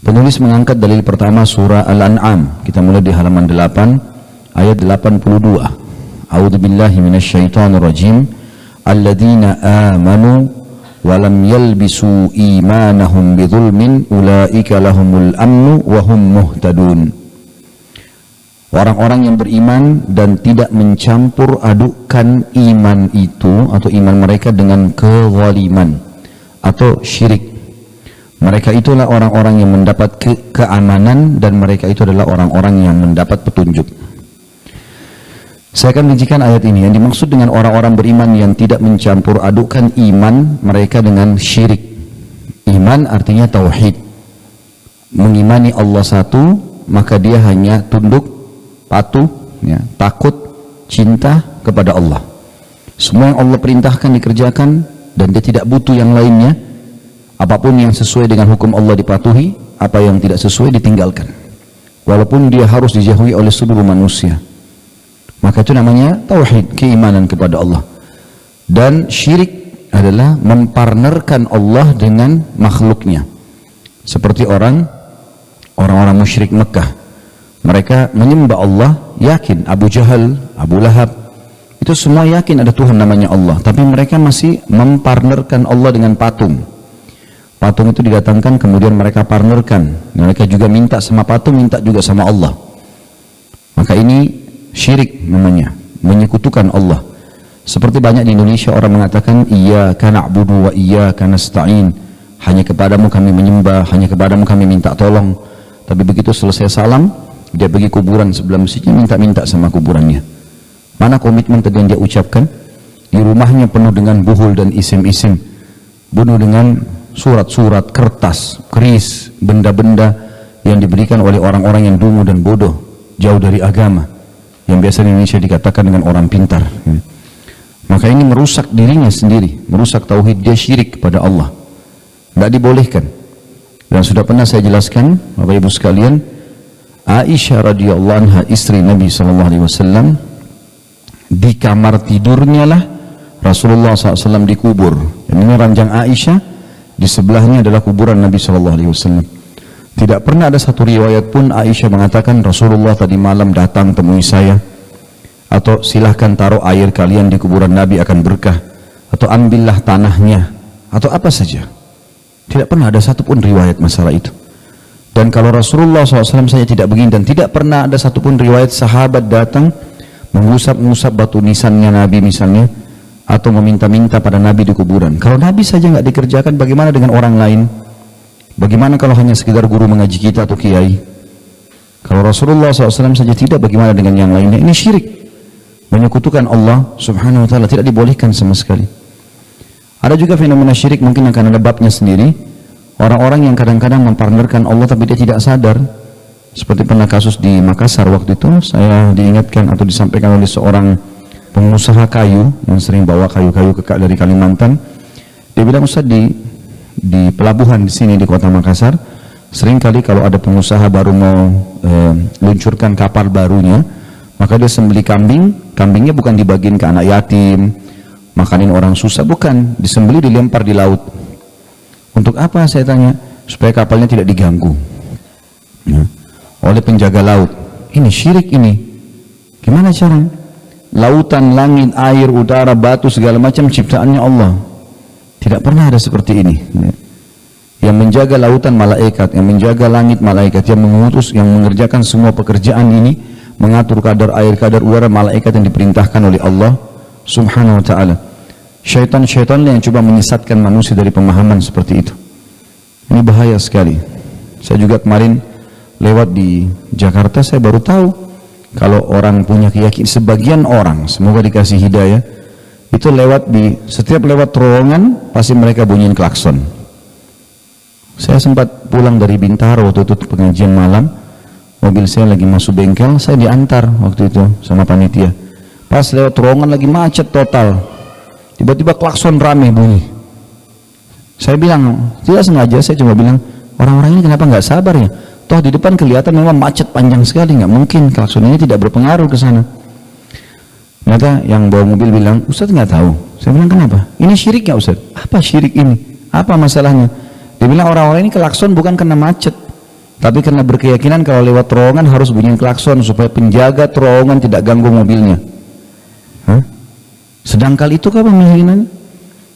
Penulis mengangkat dalil pertama surah Al-An'am. Kita mulai di halaman 8 ayat 82. A'udzubillahi minasyaitonirrajim. Alladzina amanu wa lam yalbisu imanahum bidzulmin ulaika lahumul amnu wa hum muhtadun. Orang-orang yang beriman dan tidak mencampur adukkan iman itu atau iman mereka dengan kezaliman atau syirik. Mereka itulah orang-orang yang mendapat keamanan dan mereka itu adalah orang-orang yang mendapat petunjuk. Saya akan rincikan ayat ini. Yang dimaksud dengan orang-orang beriman yang tidak mencampur adukkan iman mereka dengan syirik. Iman artinya tauhid. Mengimani Allah satu, maka dia hanya tunduk, patuh, ya, takut, cinta kepada Allah. Semua yang Allah perintahkan dikerjakan dan dia tidak butuh yang lainnya. Apapun yang sesuai dengan hukum Allah dipatuhi, apa yang tidak sesuai ditinggalkan. Walaupun dia harus dijauhi oleh seluruh manusia. Maka itu namanya tauhid, keimanan kepada Allah. Dan syirik adalah mempartnerkan Allah dengan makhluknya. Seperti orang-orang musyrik Mekah. Mereka menyembah Allah, yakin Abu Jahal, Abu Lahab, itu semua yakin ada Tuhan namanya Allah. Tapi mereka masih mempartnerkan Allah dengan patung. Patung itu didatangkan kemudian mereka partnerkan. Mereka juga minta sama patung, minta juga sama Allah. Maka ini syirik namanya, menyekutukan Allah. Seperti banyak di Indonesia orang mengatakan iyyaka na'budu wa iyyaka nasta'in. Hanya kepadamu kami menyembah, hanya kepadamu kami minta tolong. Tapi begitu selesai salam, dia pergi kuburan sebelah masjidnya minta-minta sama kuburannya. Mana komitmen tadi yang dia ucapkan? Di rumahnya penuh dengan buhul dan isim-isim. Bunuh dengan surat-surat, kertas, keris, benda-benda yang diberikan oleh orang-orang yang dungu dan bodoh, jauh dari agama, yang biasa di Indonesia dikatakan dengan orang pintar. Maka ini merusak dirinya sendiri, merusak tauhid, dia syirik kepada Allah. Tidak dibolehkan. Dan sudah pernah saya jelaskan, Bapak Ibu sekalian, Aisyah radhiyallahu anha, istri Nabi SAW, di kamar tidurnya lah Rasulullah SAW dikubur. Dan ini ranjang Aisyah, di sebelahnya adalah kuburan Nabi SAW. Tidak pernah ada satu riwayat pun Aisyah mengatakan Rasulullah tadi malam datang temui saya, atau silahkan taruh air kalian di kuburan Nabi akan berkah, atau ambillah tanahnya, atau apa saja. Tidak pernah ada satu pun riwayat masalah itu. Dan kalau Rasulullah SAW saja tidak begini, dan tidak pernah ada satu pun riwayat sahabat datang mengusap-ngusap batu nisannya Nabi misalnya, atau meminta-minta pada Nabi di kuburan. Kalau Nabi saja nggak dikerjakan, bagaimana dengan orang lain? Bagaimana kalau hanya sekedar guru mengaji kita atau kiai? Kalau Rasulullah SAW saja tidak, bagaimana dengan yang lainnya? Ini syirik, menyekutukan Allah Subhanahu Wa Taala, tidak dibolehkan sama sekali. Ada juga fenomena syirik, mungkin akan ada babnya sendiri. Orang-orang yang kadang-kadang mempartnerkan Allah tapi dia tidak sadar. Seperti pernah kasus di Makassar waktu itu, saya diingatkan atau disampaikan oleh seorang pengusaha kayu yang sering bawa kayu-kayu dari Kalimantan. Dia bilang, Ustaz, di pelabuhan di sini di kota Makassar, sering kali kalau ada pengusaha baru mau luncurkan kapal barunya, maka dia sembelih kambing. Kambingnya bukan dibagiin ke anak yatim, makanin orang susah, bukan, disembelih dilempar di laut. Untuk apa, saya tanya? Supaya kapalnya tidak diganggu oleh penjaga laut. Ini syirik ini. Gimana caranya? Lautan, langit, air, udara, batu, segala macam ciptaannya Allah. Tidak pernah ada seperti ini. Yang menjaga lautan malaikat, yang menjaga langit malaikat, yang mengutus, yang mengerjakan semua pekerjaan ini, mengatur kadar air, kadar udara, malaikat yang diperintahkan oleh Allah Subhanahu Wa Taala. Syaitan-syaitan yang coba menyesatkan manusia dari pemahaman seperti itu. Ini bahaya sekali. Saya juga kemarin lewat di Jakarta, saya baru tahu kalau orang punya keyakinan, sebagian orang, semoga dikasih hidayah, itu setiap lewat terowongan pasti mereka bunyiin klakson. Saya sempat pulang dari Bintaro waktu itu pengajian malam, mobil saya lagi masuk bengkel, saya diantar waktu itu sama panitia. Pas lewat terowongan lagi macet total, tiba-tiba klakson rame bunyi. Saya bilang, tidak sengaja, saya cuma bilang, orang-orang ini kenapa nggak sabar ya? Toh di depan kelihatan memang macet panjang sekali, nggak mungkin klakson ini tidak berpengaruh ke sana. Ternyata yang bawa mobil bilang, Ustaz nggak tahu. Saya bilang, kenapa? Ini syirik ya Ustaz? Apa syirik ini? Apa masalahnya? Dia bilang, orang-orang ini klakson bukan karena macet, Tapi karena berkeyakinan kalau lewat terowongan harus bunyi klakson supaya penjaga terowongan tidak ganggu mobilnya. Sedangkal itu apa keyakinannya?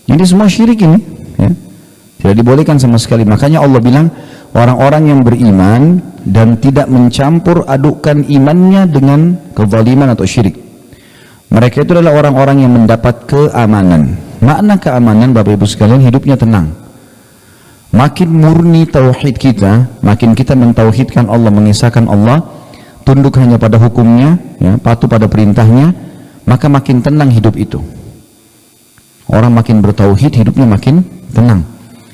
Ini semua syirik ini. Ya. Tidak dibolehkan sama sekali. Makanya Allah bilang orang-orang yang beriman dan tidak mencampur adukkan imannya dengan kezaliman atau syirik. Mereka itu adalah orang-orang yang mendapat keamanan. Makna keamanan Bapak Ibu sekalian, hidupnya tenang. Makin murni tauhid kita, makin kita mentauhidkan Allah, mengisahkan Allah, tunduk hanya pada hukumnya, ya, patuh pada perintahnya, maka makin tenang hidup itu. Orang makin bertauhid, hidupnya makin tenang.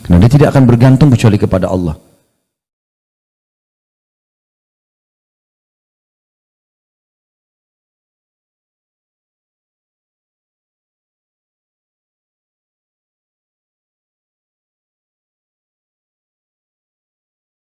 Karena dia tidak akan bergantung kecuali kepada Allah.